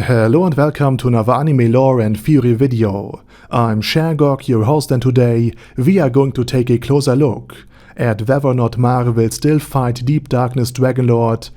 Hello and welcome to another anime lore and theory video. I'm Shergog, your host, and today we are going to take a closer look at whether or not Mare will still fight Deep Darkness Dragonlord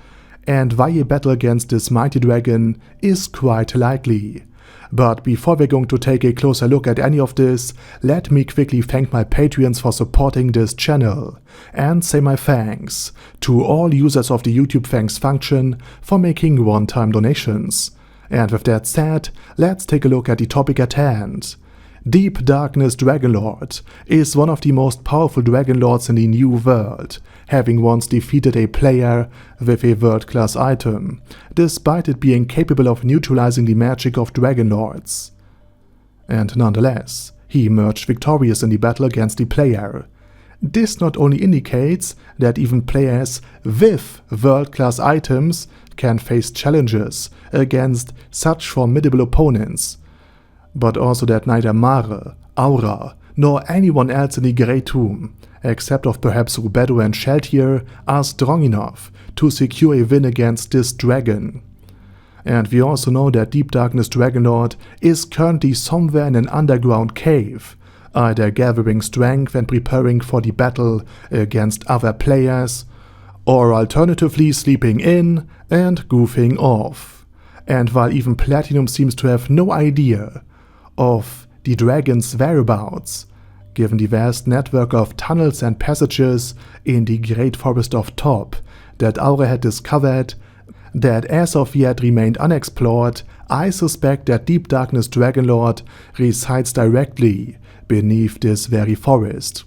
and why a battle against this mighty dragon is quite likely. But before we're going to take a closer look at any of this, let me quickly thank my Patreons for supporting this channel, and say my thanks to all users of the YouTube thanks function for making one-time donations. And with that said, let's take a look at the topic at hand. Deep Darkness Dragonlord is one of the most powerful Dragonlords in the New World, having once defeated a player with a world-class item, despite it being capable of neutralizing the magic of Dragonlords. And nonetheless, he emerged victorious in the battle against the player. This not only indicates that even players with world-class items can face challenges against such formidable opponents, but also that neither Mare, Aura, nor anyone else in the Great Tomb, except of perhaps Alberto and Sheltier, are strong enough to secure a win against this dragon. And we also know that Deep Darkness Dragonlord is currently somewhere in an underground cave, either gathering strength and preparing for the battle against other players, or alternatively sleeping in and goofing off. And while even Platinum seems to have no idea of the dragon's whereabouts, given the vast network of tunnels and passages in the Great Forest of Top that Aura had discovered that as of yet remained unexplored, I suspect that Deep Darkness Dragonlord resides directly beneath this very forest.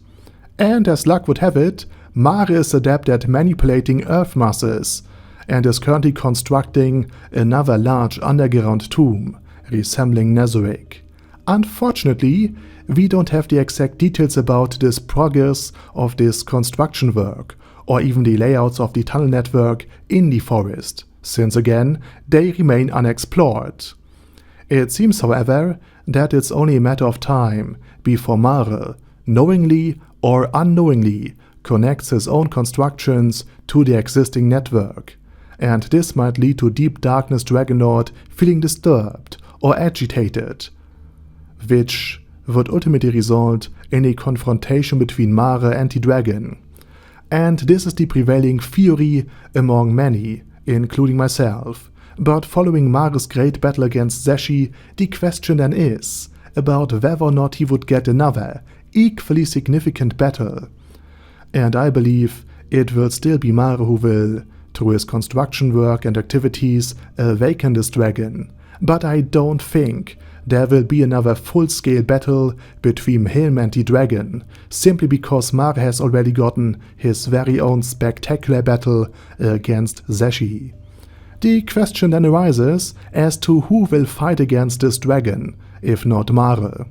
And as luck would have it, Mare is adept at manipulating earth masses and is currently constructing another large underground tomb resembling Nezarec. Unfortunately, we don't have the exact details about this progress of this construction work, or even the layouts of the tunnel network in the forest, since again, they remain unexplored. It seems, however, that it's only a matter of time before Mare, knowingly or unknowingly, connects his own constructions to the existing network, and this might lead to Deep Darkness Dragonlord feeling disturbed or agitated, which would ultimately result in a confrontation between Mare and the dragon. And this is the prevailing theory among many, including myself. But following Mare's great battle against Zeshi, the question then is about whether or not he would get another, equally significant battle. And I believe it will still be Mare who will, through his construction work and activities, awaken this dragon. But I don't think there will be another full-scale battle between him and the dragon, simply because Mare has already gotten his very own spectacular battle against Zeshi. The question then arises as to who will fight against this dragon, if not Mare.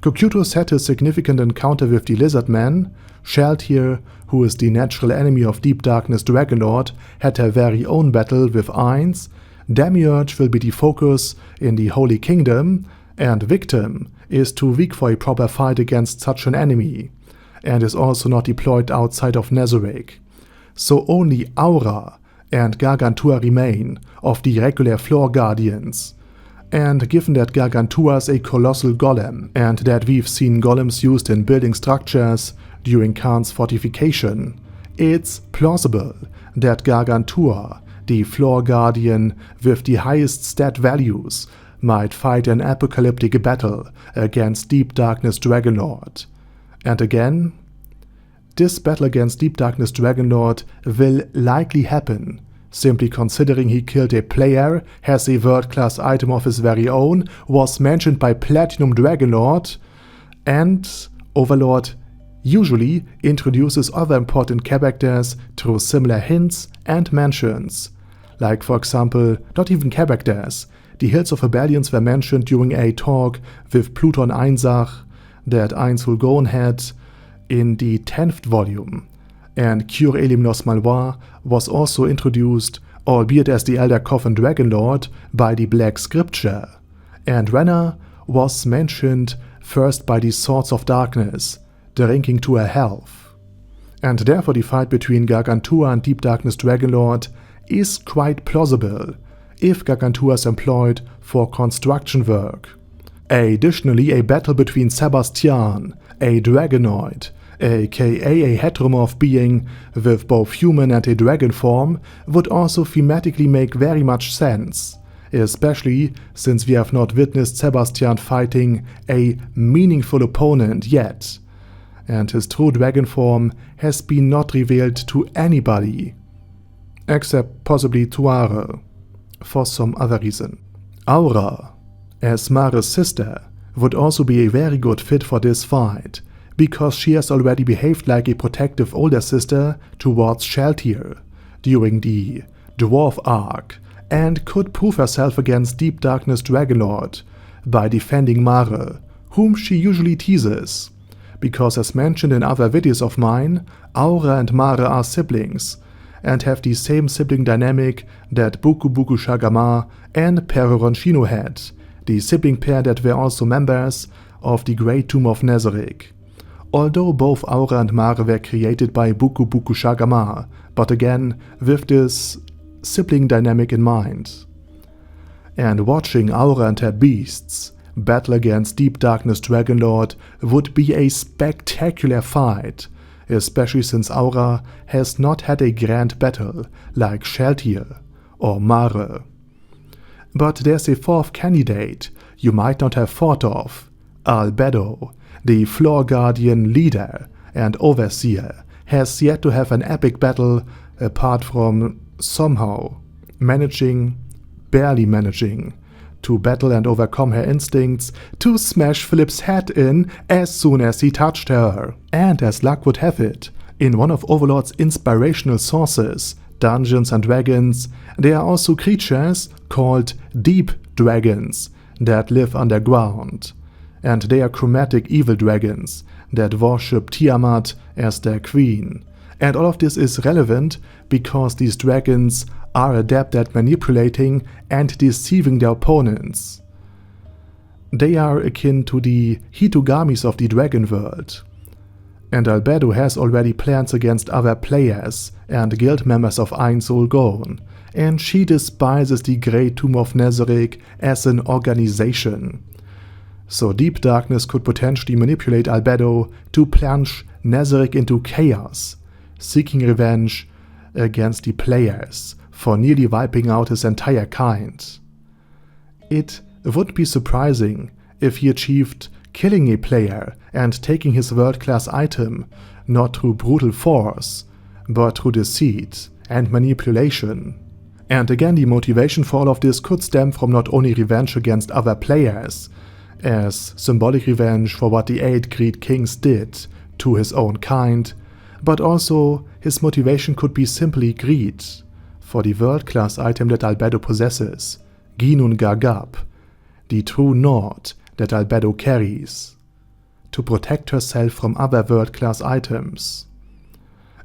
Cocytus had his significant encounter with the Lizard Man. Sheltier, who is the natural enemy of Deep Darkness Dragonlord, had her very own battle with Ainz. Demiurge will be the focus in the Holy Kingdom, and Victim is too weak for a proper fight against such an enemy, and is also not deployed outside of Nezarec. So only Aura and Gargantua remain of the regular floor guardians. And given that Gargantua is a colossal golem, and that we've seen golems used in building structures during Khan's fortification, it's plausible that Gargantua, the floor guardian with the highest stat values, might fight an apocalyptic battle against Deep Darkness Dragonlord. And again, this battle against Deep Darkness Dragonlord will likely happen, simply considering he killed a player, has a world-class item of his very own, was mentioned by Platinum Dragonlord, and Overlord usually introduces other important characters through similar hints and mentions. Like, for example, not even characters. The Hills of Rebellions were mentioned during a talk with Pluton Einzach that Ainz Hulgon had in the 10th volume, and Cure Elim Nos Malvois was also introduced, albeit as the Elder Coffin Dragonlord, by the Black Scripture, and Renna was mentioned first by the Swords of Darkness, drinking to her health. And therefore the fight between Gargantua and Deep Darkness Dragonlord is quite plausible, if Gargantua is employed for construction work. Additionally, a battle between Sebastian, a Dragonoid, aka a heteromorph being with both human and a dragon form, would also thematically make very much sense, especially since we have not witnessed Sebastian fighting a meaningful opponent yet, and his true dragon form has been not revealed to anybody, except possibly to Are, for some other reason. Aura, as Mare's sister, would also be a very good fit for this fight, because she has already behaved like a protective older sister towards Sheltier during the Dwarf arc, and could prove herself against Deep Darkness Dragonlord by defending Mare, whom she usually teases, because as mentioned in other videos of mine, Aura and Mare are siblings, and have the same sibling dynamic that Buku Buku Shagama and Peroronshino had, the sibling pair that were also members of the Great Tomb of Nezarec. Although both Aura and Mare were created by Buku Buku Shagama, but again with this sibling dynamic in mind. And watching Aura and her beasts battle against Deep Darkness Dragonlord would be a spectacular fight, especially since Aura has not had a grand battle like Sheltier or Mare. But there's a fourth candidate you might not have thought of. Alberto, the Floor Guardian leader and overseer, has yet to have an epic battle apart from somehow barely managing, to battle and overcome her instincts to smash Philip's head in as soon as he touched her. And as luck would have it, in one of Overlord's inspirational sources, Dungeons and Dragons, there are also creatures called Deep Dragons that live underground. And they are chromatic evil dragons that worship Tiamat as their queen. And all of this is relevant because these dragons are adept at manipulating and deceiving their opponents. They are akin to the Hitogamis of the dragon world. And Alberto has already plans against other players and guild members of Ainz Gone, and she despises the Great Tomb of Nezarec as an organization. So Deep Darkness could potentially manipulate Alberto to plunge Nezarec into chaos, seeking revenge against the players for nearly wiping out his entire kind. It would be surprising if he achieved killing a player and taking his world-class item not through brutal force, but through deceit and manipulation. And again, the motivation for all of this could stem from not only revenge against other players, as symbolic revenge for what the 8 Great Kings did to his own kind, but also his motivation could be simply greed for the world-class item that Alberto possesses, Ginun Gagap, the true Nord that Alberto carries, to protect herself from other world-class items.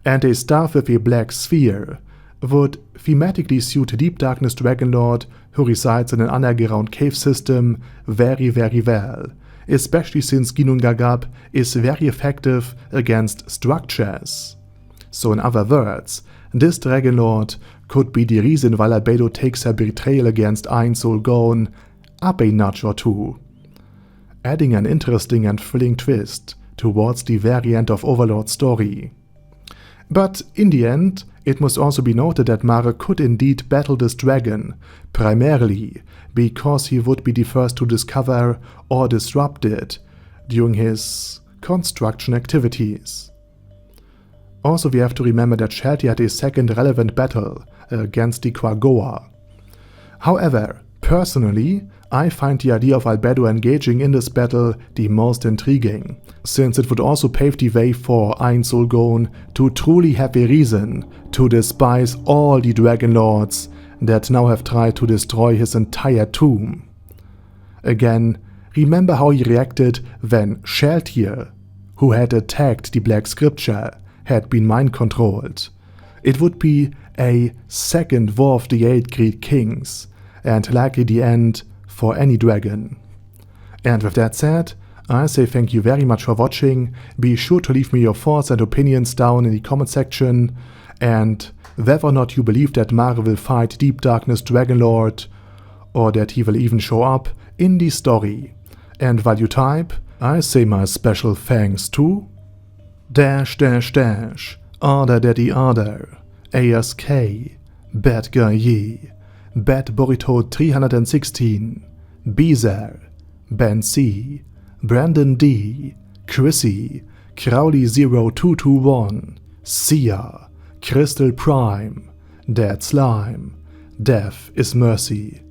And a staff with a black sphere would thematically suit Deep Darkness Dragonlord, who resides in an underground cave system, very well, especially since Ginun Gagap is very effective against structures. So in other words, this Dragonlord could be the reason why Alberto takes her betrayal against Ainz Gone up a notch or two, adding an interesting and thrilling twist towards the very end of Overlord's story. But in the end, it must also be noted that Mare could indeed battle this dragon, primarily because he would be the first to discover or disrupt it during his construction activities. Also, we have to remember that Shelty had a second relevant battle against the Quagoa. However, personally, I find the idea of Alberto engaging in this battle the most intriguing, since it would also pave the way for Ainz Gone to truly have a reason to despise all the Dragonlords that now have tried to destroy his entire tomb. Again, remember how he reacted when Sheltier, who had attacked the Black Scripture, had been mind-controlled. It would be a second war of the 8 Great Kings, and likely the end for any dragon. And with that said, I say thank you very much for watching. Be sure to leave me your thoughts and opinions down in the comment section, and whether or not you believe that Mare will fight Deep Darkness Dragonlord, or that he will even show up in the story. And while you type, I say my special thanks to Other Daddy Other, ASK, Bad Guy Ye, Bad Burrito 316, Beezer, Ben C, Brandon D, Chrissy, Crowley 0221, Sia, Crystal Prime, Dead Slime, Death is Mercy,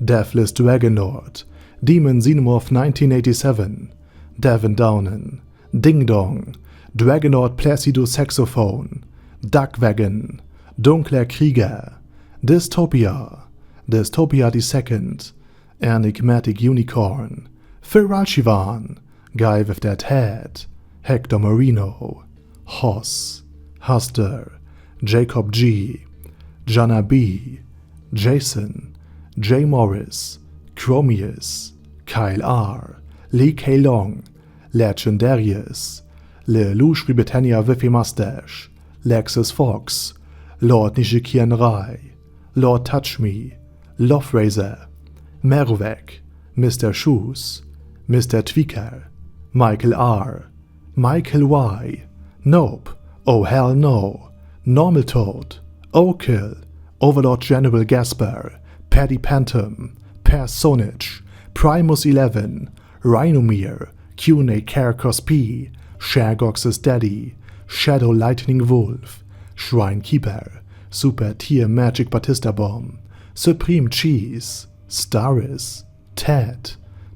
Deathless Dragonlord, Demon Xenomorph 1987, Devin Downen, Ding Dong, Dragonlord Placido Saxophone, Duckwagon, Dunkler Krieger, Dystopia, Dystopia II, Enigmatic Unicorn, Feralchivan, Guy with That Head, Hector Marino, Hoss, Huster, Jacob G, Jana B, Jason, J. Morris, Chromius, Kyle R, Lee K. Long, Legendarius, Le Louche Britannia with a Mustache, Lexus Fox, Lord Nishikian Rai, Lord Touch Me, Love Razor, Mervek, Mr. Shoes, Mr. Tweaker, Michael R, Michael Y, Nope, Oh Hell No, Normal Toad, O'Kill, Overlord General Gasper, Paddy Pantum, Per Sonich, Primus 11, Rhinomere, Q&A Caracos P, Shagox's Daddy, Shadow Lightning Wolf, Shrine Keeper, Super Tier Magic Batista Bomb, Supreme Cheese, Staris, Ted,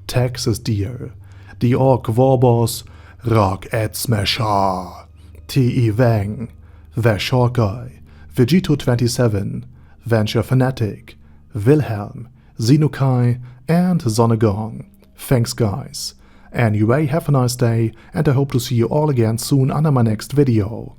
Texas Deer, The Orc Warboss, Rock Ed Smasher, T.E. Wang, The Short Guy, Vegito 27, Venture Fanatic, Wilhelm, Xenokai, and Zonnegong. Thanks guys. Anyway, have a nice day, and I hope to see you all again soon under my next video.